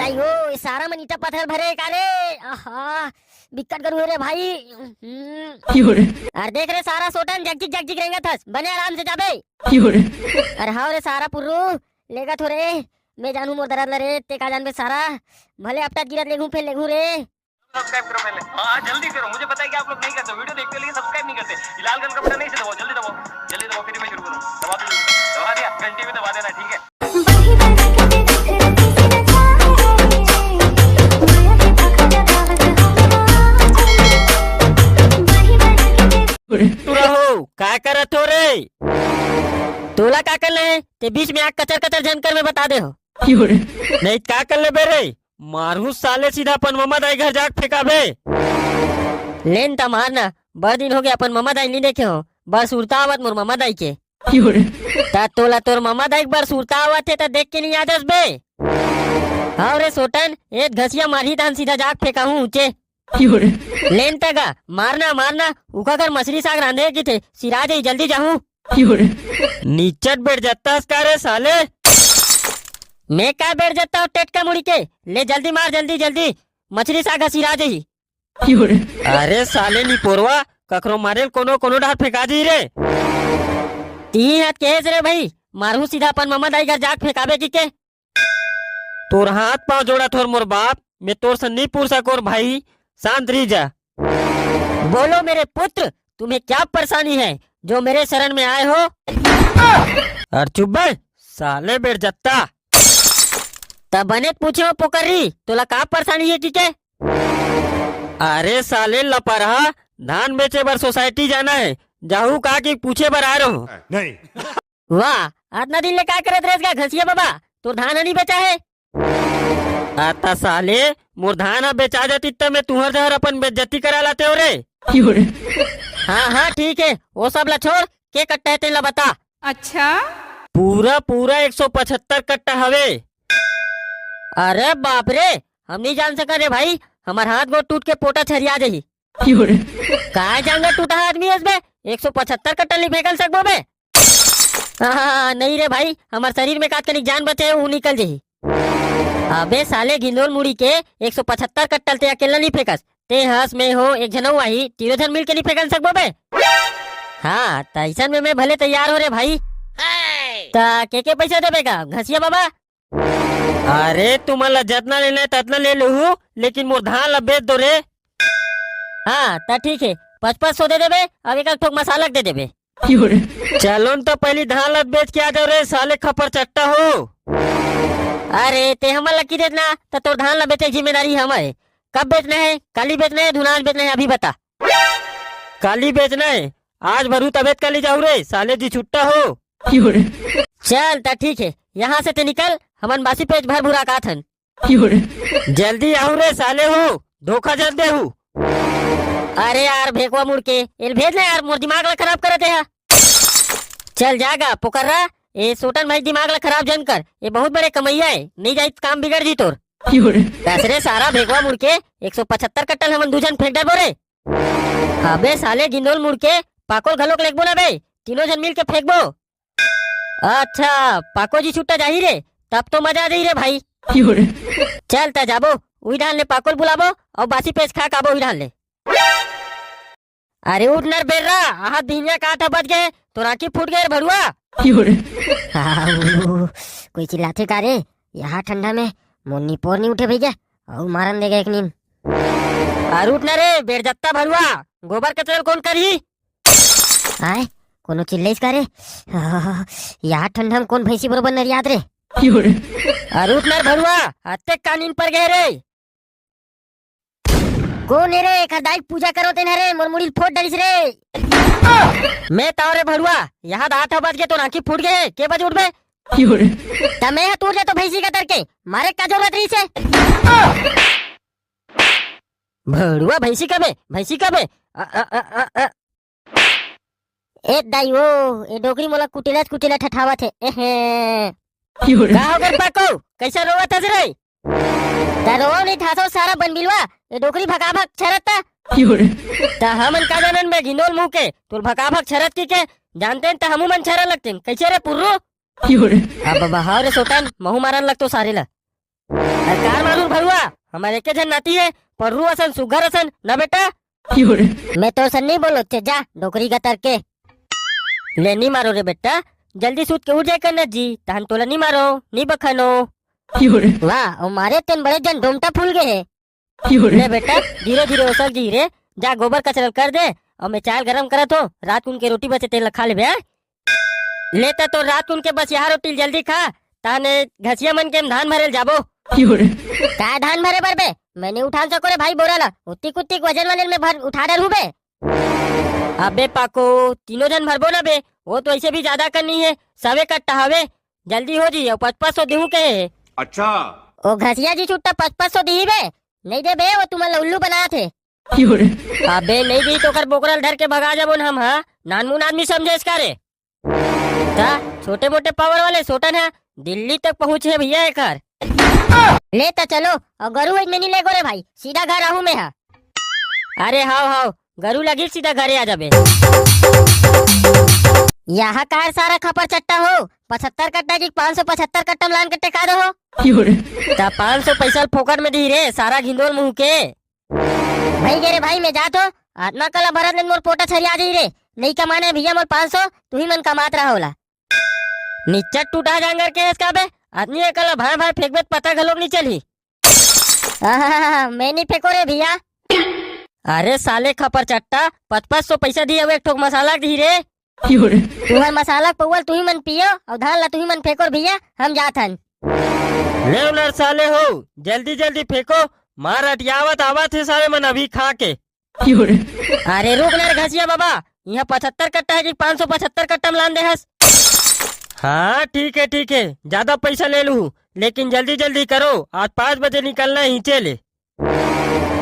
दाई हो सारा मन ईटा पत्थर भरे काले आहा बिकट करू रे भाई। अरे देख रे सारा सोटन जगजिग जगजिग रहेंगे थस बने आराम से जाबे। अरे हाँ रे सारा पुर्रू लेगा थोड़े मैं जानू मोर दर्द रे ते का जान बे सारा भले अपटा गिरत लेगू फिर लेगू रे। सब्सक्राइब करो पहले। हाँ जल्दी करो, मुझे पता है कि आप लोग नहीं करते, वीडियो देखते लेकिन सब्सक्राइब नहीं करते। लाल कलर का बटन नहीं से दबाओ, जल्दी दबाओ जल्दी दबाओ, फिर मैं शुरू करूँ। दबा दिया, घंटी में दबा देना, ठीक है। तू रहो काय करत हो रे? तोला का कर ले ते बीच में आग कचर कचर जनकर में बता दे हो। नहीं का कर ले बे रे? मारू साले सीधा अपन मम्मा दाई घर जाके फेंकाबे। लेन ता मारना बड़ दिन हो गया अपन मम्मा दाई नहीं देखे हो, बड़ सुरता आवत मोर मम्मा दाई के। ता तोला तोर मम्मा दाई बड़ सुरता आवत थे ता देख के नहीं आदस बे। हाँ रे सोटन एक घसिया मारी तान सीधा जाग फेंका हूँ ऊंचे। लेन तगा मारना मारना उका कर मछली साग रांधे की थे सिरा जाई जल्दी जाऊं। नीचट बैठ जाता रे साले। मैं क्या बैठ जाता हूँ टेटका मुड़ी के, ले जल्दी मार जल्दी जल्दी मछली साग सिरा जाई। अरे साले नी पोरवा ककरो मारे कोनो कोनो डार फेंका दी रे। तीन हाथ केस रे भाई मारू सीधा अपन मम्मा दाई घर जाग फेंकाबे की के। तोर हाथ पाँव जोड़ा थोर मोर बाप, मैं तोर से नहीं पूछ सकोर भाई, शांत रही जा। बोलो मेरे पुत्र तुम्हें क्या परेशानी है जो मेरे शरण में आए हो? अरे चुप बे साले बैठ जाता। तब बने पूछे हो पोकरी तोला का परेशानी है ठीक है? अरे साले लपरहा धान बेचे बर सोसाइटी जाना है, जाहू का की पूछे बर आ रहे हो? नहीं। वाह आतना दिन ले का करत रहेगा घसिया बाबा, तो धान नहीं बेचा है? आता साले मोर धान बेचा जाती तब मैं तुहर जहर अपन बेइज्जती करा लाते हो रे। हाँ हाँ ठीक है वो सब ला छोड़ के कट्टा है तेला बता। अच्छा पूरा पूरा 175 कट्टा हवे। अरे बाप रे हम नहीं जान सका रे भाई, हमार हाथ गोड़ टूट के पोटा छरिया जाही। कहा जाऊंगा टूटा आदमी है इसमें 175 कट्टा नहीं फेंकल सकबो बे। हाँ नहीं रे भाई हमार शरीर में काट कनिक जान बचे वो निकल जाही। अबे साले गिंदोल मुड़ी के 175 कट्टल ते अकेला नहीं फेंकस, ते हंस में हो एक जनऊ आई तीनों जन मिल के नहीं फेंकल सकबो बे। हाँ तैसन में मैं भले तैयार हो रे भाई। ता के पैसा देबेगा घसिया बाबा? अरे तुम्हारा जितना लेना है ततना ले लू, लेकिन मोर धान ला बेच दो रे। हाँ ता ठीक है 500 दे देबे, अब एक ठोक मसाला दे देबे। चलो तो पहली धान ला बेच के आ जाओ रे साले खपर चट्टा हो। अरे ते हमार लकी देना तो तोर धान ला बेचे जिम्मेदारी हमारे। कब बेचना है? काली बेचना है धुनाज बेचना है अभी बता। काली बेचना है, आज भरू तबियत काली जाऊ रे साले जी छुट्टा हो। चल ता ठीक है यहाँ से ते निकल, हमन बासी पेज भर भुरा का थन। जल्दी आऊ रे साले हो, धोखा जब दे हूँ। अरे यार भेकवा मुड़ के एल भेज ले यार, मोर दिमाग ला खराब करते है। चल जागा पुकर रहा ये सोटन भाई दिमाग ला खराब जन कर, ये बहुत बड़े कमैया है, नहीं जाई काम बिगड़ जी तोर। दसरे सारा भेगवा मुड़ के 175 कट्टल हमन दूजन फेंक डर बोरे। अबे साले गिंदोल मुड़ के पाकोल घलोक लेगबो ना बे, तीनों जन मिल के फेंकबो। अच्छा पाको जी छुट्टा जाही रे, तब तो मजा आ जाही रे भाई। चल ता जाबो उही ढाल ले पाकोल बुलाबो और बासी पेज खा काबो उही ढाल ले। अरे उठ नर बेर रहा हाथ भिनिया काटा बच गए तो राखी फूट गए भरुआ। कोई चिल्लाते का रे यहाँ ठंडा में मोनी पोर नहीं उठे भैया और मारन देगा एक नींद। अरे उठ न रे बेर जत्ता भरुआ, गोबर कचरा कौन करी? आए कोनो चिल्लाइस का रे यहाँ ठंडा में कौन भैंसी बरोबर नर याद रे। अरे उठ नर भरुआ अत्ते कानीन पर गए रे। कौन है रे खदाई पूजा करो तेन रे मोर मुड़ी फोड़ डलिस रे। मैं ताव रे भरुआ यहाँ 8 बज गए तो राखी फूट गए के बजे उठ बे? तमे टूट जाए तो भैंसी का तरके मारे का जरूरत रही से। भरुआ भैंसी कबे भैंसी कबे? ए दाई वो ए डोकरी मोला कुटिला कुटिला ठठावा थे। का हो गए पाको कैसा रोवा था रे? तरो नहीं थासो सारा बन बिलवा ए डोकरी भगा भग छरता। ता हमन का जानन में गिंदोल मुंह के तोर भगा भग छरत की के जानते हैं ता हमू मन छरा लगते कैसे रे पुर्रो? अब बहाव रे सोटन महू मारन लगतो सारे ला। कार मालूम भरुआ हमारे के जन नाती है पर्रू असन सुगर असन ना बेटा मैं तो सन नहीं बोलो चे जा डोकरी का तरके ले नहीं मारो रे बेटा जल्दी सूत के उठ जाए करना जी तहन तोला नहीं मारो नहीं बखानो वाह और मारे तेन बड़े जन डोमटा फूल गए है ले बेटा धीरे धीरे उसल जी रे जा गोबर कचरा कर दे और मैं चाय गरम करत हो रात उनके रोटी बचे तेल खा ले लेता तो रात उनके बस यहाँ रोटी जल्दी खा ताने घसिया मन के धान भरे जाबो काय धान भरे बर बे मैंने उठा सको रे भाई बोरा ला उतनी कुत्ती वजन वाले में भर उठा डर बे अबे पाको तीनों जन भरबो ना बे वो तो ऐसे भी ज्यादा करनी है सवे कट्टा हवे जल्दी हो जी और 500 देहू के है। अच्छा ओ घसिया जी छुट्टा 500 दी बे नहीं दे बे वो तुम्हारा उल्लू बना थे अबे नहीं दी तो कर बोकरल धर के भगा जाबो हम हाँ नानमुन आदमी समझे इसका रे ता छोटे मोटे पावर वाले सोटन है दिल्ली तक पहुँचे भैया एक ले तो चलो और गरु में नहीं ले गो रे भाई सीधा घर आहू में है। अरे हाव हाव गरु लगी सीधा घरे आ जाबे यहाँ कार सारा खपर चट्टा हो 75 कट्टा की 575 कट्टा लान कट्टे खा दो हो ता 500 पैसा फोकट में दी रे सारा घिंदोल मुंह के भाई गे रे भाई मैं जा तो आत्मा कला भरत ने मोर पोटा छरिया दी रे नहीं कमाने भैया मोर 500 तू ही मन कमात रहा होला निच्चट टूटा जांगर के इसका बे आदमी एकला भाई भाई फेंक बेत पता घलोक नहीं चली मैं नहीं फेंको रे भैया अरे साले खपर चट्टा 500 पैसा दिए एक ठोक मसाला दी रे तुम्हार मसाला पौवल तू ही मन पियो और धान ला तू ही मन फेंको भैया हम जात हन ले उलर साले हो जल्दी जल्दी फेंको मार अटियावत आवत है सारे मन अभी खा के अरे रुक ना रे घसिया बाबा यहाँ 75 कट्टा है कि 575 कट्टा में लान दे हस हाँ ठीक है ज्यादा पैसा ले लू लेकिन जल्दी जल्दी करो आज 5 बजे निकलना ही चले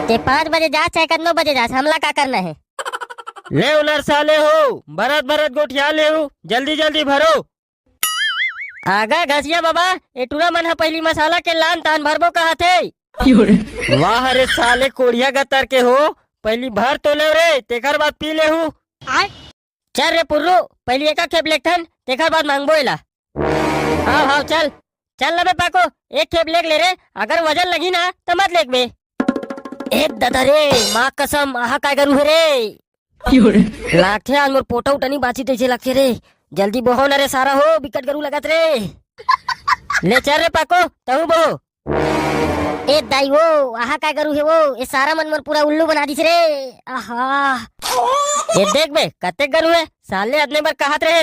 ते 5 बजे जा चाहे 9 बजे जा हमला का करना है ले उलर साले हो भरत गोठिया ले हो जल्दी जल्दी भरो आगा घसिया बाबा ए टूरा मन है पहली मसाला के लान तान भरबो कहा थे वाह रे साले कोड़िया गतर के हो पहली भर तो ले रे तेकर बाद पी ले हूँ चल रे पुर्रू पहली एक खेप लेखन तेकर बाद मांगबो एला हाँ चल चल लबे पाको एक खेप लेक ले रे अगर वजन लगी ना तो मत लेक बे एक दादा रे माँ कसम आहा काय करू है रे लाखे आज मोर पोटा उठनी बाची तैसे लाखे रे जल्दी बहो न रे सारा हो बिकट करू लगत रे ले चल रे पाको तहु बहो ए दाई वो आहा काय करू है वो ये सारा मन मोर पूरा उल्लू बना दिस रे आहा ये देख बे कते गरू है साले अपने बार कहत रहे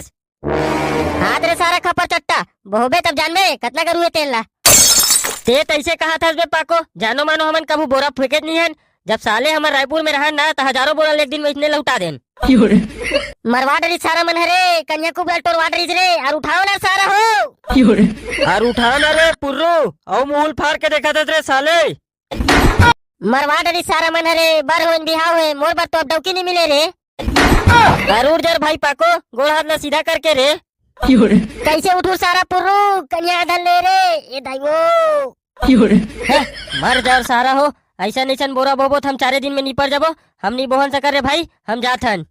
हाथ रे सारा खपर चट्टा बहुबे तब जान बे कितना करू है तेल ला ते तैसे कहा था बे पाको जानो मानो हमन कबू बोरा फेंके नहीं है जब साले हमारे रायपुर में रहन ना तो हजारों बोरा एक दिन में इतने लौटा देन मरवा डरी सारा मन हरे कन्याकुमारी टोरवा डरी रे और उठाओ ना सारा हो और उठाओ ना रे पुर्रू और मूल फाड़ के देखा था रे साले मरवा डरी सारा मन हरे बर होन बिहाव है मोर बर तो अब डौकी नहीं मिले रे जरूर जर भाई पाको गोड़ हाथ ना सीधा करके रे कैसे उठू सारा पुर्रू कन्या धन ले रे ये दाई वो मर जाओ सारा हो ऐसा नहीं बोरा बोबो हम 4 दिन में निपट जाबो हम नहीं बोहन सकर रे भाई हम जात हन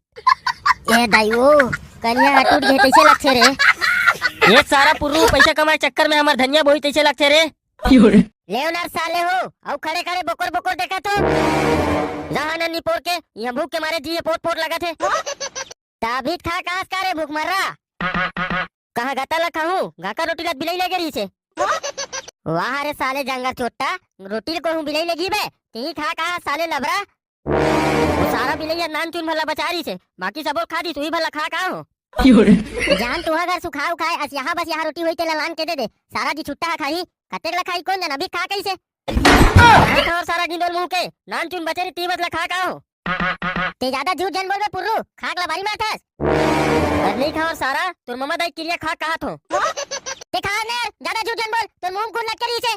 ए दाई वो कन्या टूट गए कैसे लगते रे ये सारा पुर्रू पैसा कमाए चक्कर में हमार धनिया बोई तैसे लगते रे लेवनार साले हो और खड़े खड़े बोकर बोकर देखा तो जहाँ न निपोर के यहाँ भूख के मारे दिए पोट पोट लगा थे ताबीत खा कास का रे भूख मर रहा कहाँ गाता लखा हूँ गाका रोटी लात बिलाई लगे रही से वाह रे साले जंगर छोटा रोटी को हूँ बिलाई लगी बे ती खा कहा साले लबरा वो सारा बिलाई नान चुन भला बचा रही से बाकी सब खा दी तू ही भला खा कहा हो जान तू अगर सुखा उखाए अस यहाँ बस यहाँ रोटी हुई तेला लान के दे दे सारा जी छुट्टा खाई कतेक ला खाई कौन जाना अभी खा कैसे और सारा गिंदोल मुंह के नान चुन बचेरी ती बदला खा का हो ते ज्यादा झूठ जन बोल बे पुर्रू खाक ला बारी माथस नहीं खा और सारा तुर मम्मा दाई क्रिया खा कहा थो ते खा ने ज्यादा झूठ जन बोल तो मुंह कुन लग करी से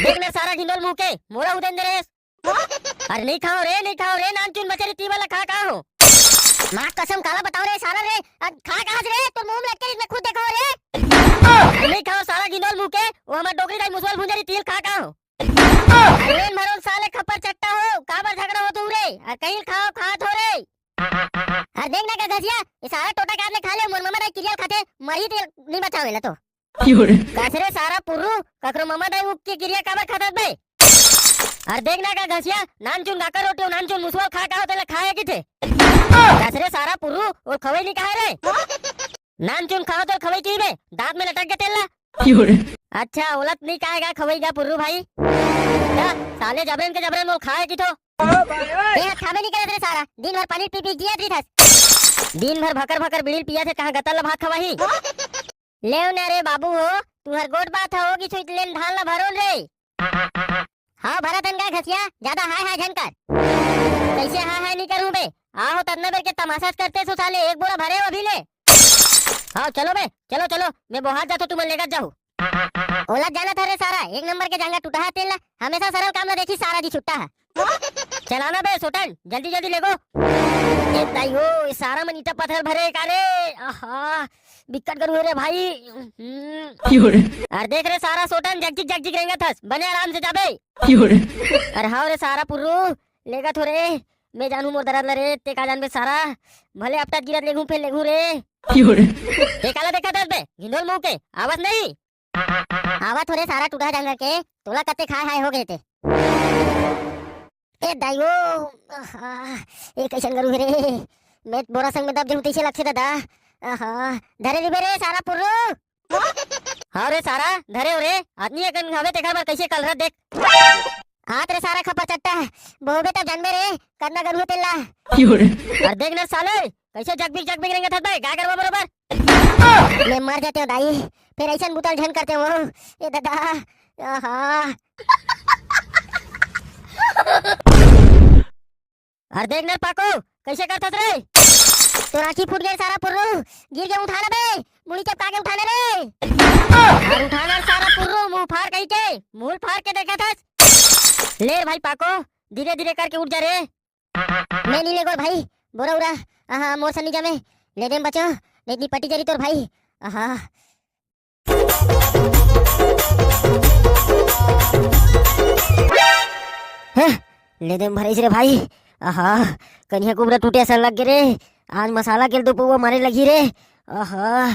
देख ने सारा गिंदोल मुंह के मोरा उदन दे रे अरे नहीं खाओ रे नान चुन बचेरी ती वाला खा का हो मां कसम काला बताओ रे सारा रे खा कहां रे तो मुंह में लग के इसमें खुद देखो रे नहीं खाओ सारा गिंदोल मुंह के वो हमार डोकरी दाई मुसवाल भुंजरी तिल खा का हो अरे मरो साले खप्पर चट्टा हो काबर झगड़ा हो तू रे कहीं खाओ खात हो रे अरे देख ना का घसिया ये सारा टोटा के आपने खा ले मोर मम्मा दाई क्रिया खाते मरी तेल नहीं बचावेला तो कासरे सारा पुर्रू ककरो ममा दाई उक के गिरिया काबर खातात बे। अरे देखना का घसिया नान चुन गाकर रोटी नान चुन मुसवा खा का होते खाए की थे। कासरे सारा पुर्रू और खवई नहीं कहा रे। नान चुन खाओ तो खवई की बे दांत में लटक के तेला। अच्छा उलट नहीं खाएगा खवई का पुर्रू भाई। क्या साले जबरन के जबरन वो खाए की तो ये खाबे नहीं करे रे सारा दिन भर पानी पी पी जिया थी थस। दिन भर भकर भकर बीड़ी पिया थे कहां गतल भात खवाही। लेव ना रे बाबू हो तू हर गोट बात हो कि सुई लेन धान ला भरोन रे। हाँ भरत का घसिया ज्यादा हाय हाय झनकर कैसे हाय हाय नहीं करूं बे। आओ तन्ना बेर के तमाशा करते सो साले एक बोरा भरे अभी ले। हाँ चलो बे चलो चलो मैं बोहात जातो तुम लेकर जाऊं। ओला जाना था रे सारा एक नंबर के जांगा टूटा है तेला हमेशा सरल काम ना देखी सारा जी छुट्टा है। चलाना बे सोटन जल्दी जल्दी लेगो। ए ताईओ ये सारा मन ईटा पत्थर भरे का रे। आहा बिकट करू रे भाई। अरे देख रे सारा सोटन जगजिग जगजिग रहेंगे थस बने आराम से जाबे। अरे हाँ रे सारा पुर्रू लेगा थोड़े मैं जानू मोर दरद रे ते का जान बे सारा भले अपटा गिरत लेगू फिर लेगू रे। ते काला देखा थस बे गिंदोल मुंह के आवाज नहीं आवा थोड़े सारा टूटा जांगा के तोला कते खाए हाय हो गए थे। ए दाइयो ए कैसन करू रे मैं बोरा संग में दब जहू तैसे लगथे दादा। आहा धरे रे रे सारा पुर्रू। हाँ रे सारा धरे रे आदमी एकन हवे तेखर बार कैसे कल रहा देख। हाथ रे सारा खपा चट्टा बहुबे तब जन्मे रे करना करू तेला। और देख ना साले कैसे जग बिग रहेंगे थत भाई क्या करवा बरोबर। मैं मर जाते हो दाई फिर ऐसा बुतल झन करते हो ए दादा। आहा अरे देख ना पाको कैसे करथस रे तो राखी फूट गई सारा पुर्रू गिर के उठाना बे मुड़ी चपका के उठाने रे। और उठाना सारा पुर्रू मुंह फाड़ कहीं के मुंह फाड़ के देखा थस। ले भाई पाको धीरे धीरे करके उठ जा रे। मैं नहीं लेगो भाई बोरा उरा आहा मोर सनी जमे ले देम बचो नहीं पटी जरी तोर भाई। आहा ले देम भरे रे भाई। आहा कन्या कुबरा टूटे ऐसा लग गे रे आज मसाला के तो पुआ मारे लगी रे। आहा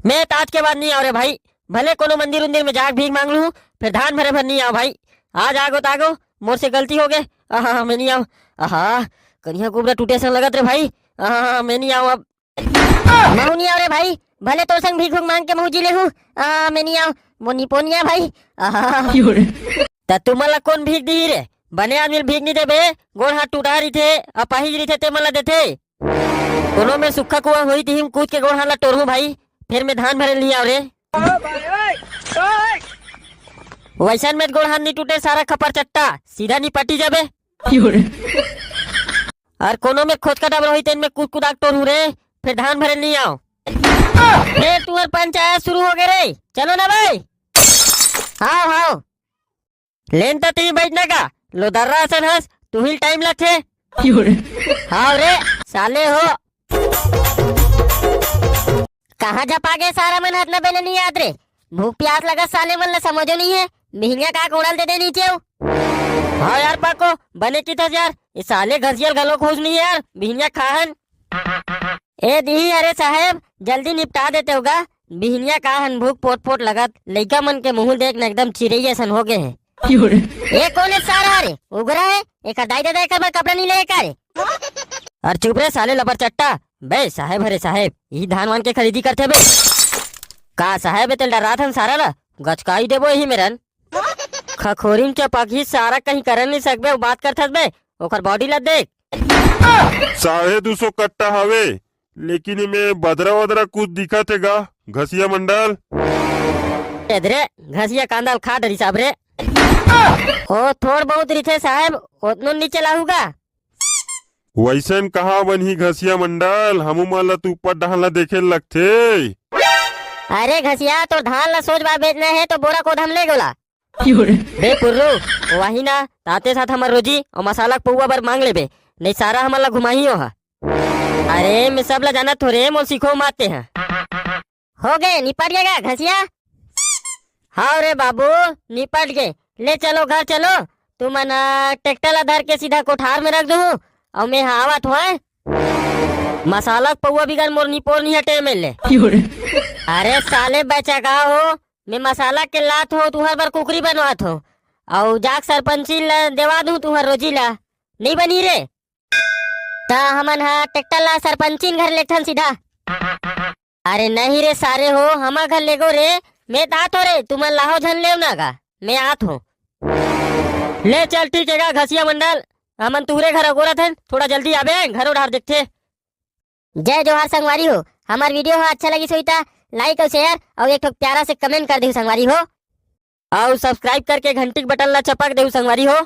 मैं आज के बाद नहीं आ रे भाई भले कोनो मंदिर उंदिर में जाग भीख मांग लूं फिर धान भरे भर नहीं आओ भाई। आज आगो तागो मोर से गलती हो गए। आहा मैं नहीं आऊं। आहा कन्या कुबरा टूटे ऐसा लगत रे भाई। आहा मैं नहीं आऊं अब मैं नहीं आ रे भाई भले तो संग भीख मांग के मुँह जिले हूँ। मैं नहीं आऊं वो निपोनिया भाई। आहा त तुम्हाला कौन भीख दी रे बने आदमी भीख नहीं दे बे गोड़ हाथ टूटा रही थे अपाहिज रही थे ते मला देथे। कोनो में सुखा कुआ हुई थी हम कूद के गोड़ हाथ ला टोरू भाई फिर मैं धान भरे लिया रे। वैसन में गोड़ हाथ नहीं टूटे सारा खपर चट्टा सीधा नहीं पटी जाबे। और कोनो में खोज का डबल हुई तेन में कूद कूदा टोरू रे फिर धान भरे नहीं आओ। फिर तुम्हार पंचायत शुरू हो गए रे चलो ना भाई। हाँ हाँ लेन तो तीन बैठने का लो दर्रा असन हंस तू ही टाइम लगे। हाँ रे साले हो कहाँ जा पागे सारा मन हाथ न बेले नहीं याद रे भूख प्यास लगा साले मन ला समझो नहीं है मिहिया का कोड़ल दे दे नीचे। हाँ यार पाको बने की था यार ये साले घसियल गलो खोज नहीं यार बिहनिया खाहन। ए दी अरे साहेब जल्दी निपटा देते होगा बिहनिया खाहन भूख पोट पोट लगत लइका मन के मुंह देख न एकदम चिड़ैया सन हो गए हैं। ये कौन है सारा रे उगरा है एक दाई दादा कर कपड़ा नहीं लेकर रे। और चुप रे साले लबर चट्टा बे साहेब अरे साहेब यही धान वान के खरीदी करते बे का साहेब तेल डरा था सारा ला गचकाई देबो यही मेरन खखोरीम चपकी सारा कहीं कर नहीं सकबे बात करथस बे ओकर बॉडी ला देख 250 कट्टा हवे लेकिन इमे बदरा वदरा कुछ दिखत है गा घसिया मंडल। इधरे घसिया कांदा खा डरी साहब रे ओ थोड़ बहुत रिथे साहब उतनो नहीं चलाऊंगा। वैसन कहा बनी घसिया मंडल हमू मन ला तू ऊपर डहला देखे लगथे। अरे घसिया तो धान ला सोच बा बेचना है तो बोरा को धम ले गोला। बे पुर्रू वही ना ताते साथ हमार रोजी और मसाला पौवा बर मांग ले बे नहीं सारा हमारा घुमाही हो। अरे मैं सब ला जाना थोड़े मोल सीखो मारते हैं। हो गए निपट गएगा घसिया। हाँ रे बाबू निपट गए ले चलो घर चलो तू मना ट्रैक्टर ला धर के सीधा कोठार में रख दू और मैं आवत हुआ मसाला पौवा बिगड़ मोरनी पोरनी हटे मेले। अरे साले बचा का हो, मैं मसाला के लात हो तुहर बर कुकरी बनवात हो और जाक सरपंची ला देवा दूं तुहर रोजी ला, नहीं बनी रे। ता हमन हा ट्रैक्टर ला सरपंचिन घर लेथन सीधा। अरे नहीं रे सारे हो, हमार घर लेगो रे, मैं तात हो रे, तुमन लाहो झन लेव ना का, मैं आत हो। ले चल ठीक है घसिया मंडल, हमन तुहरे घर अगोरत हन, थोड़ा जल्दी आबे घर उधार देखते। जय जोहार संगवारी हो, हमार वीडियो हा अच्छा लगी सोईता लाइक और शेयर और एक ठो प्यारा से कमेंट कर दे संगवारी हो। और सब्सक्राइब करके घंटी के बटन ला चपक दे संगवारी हो।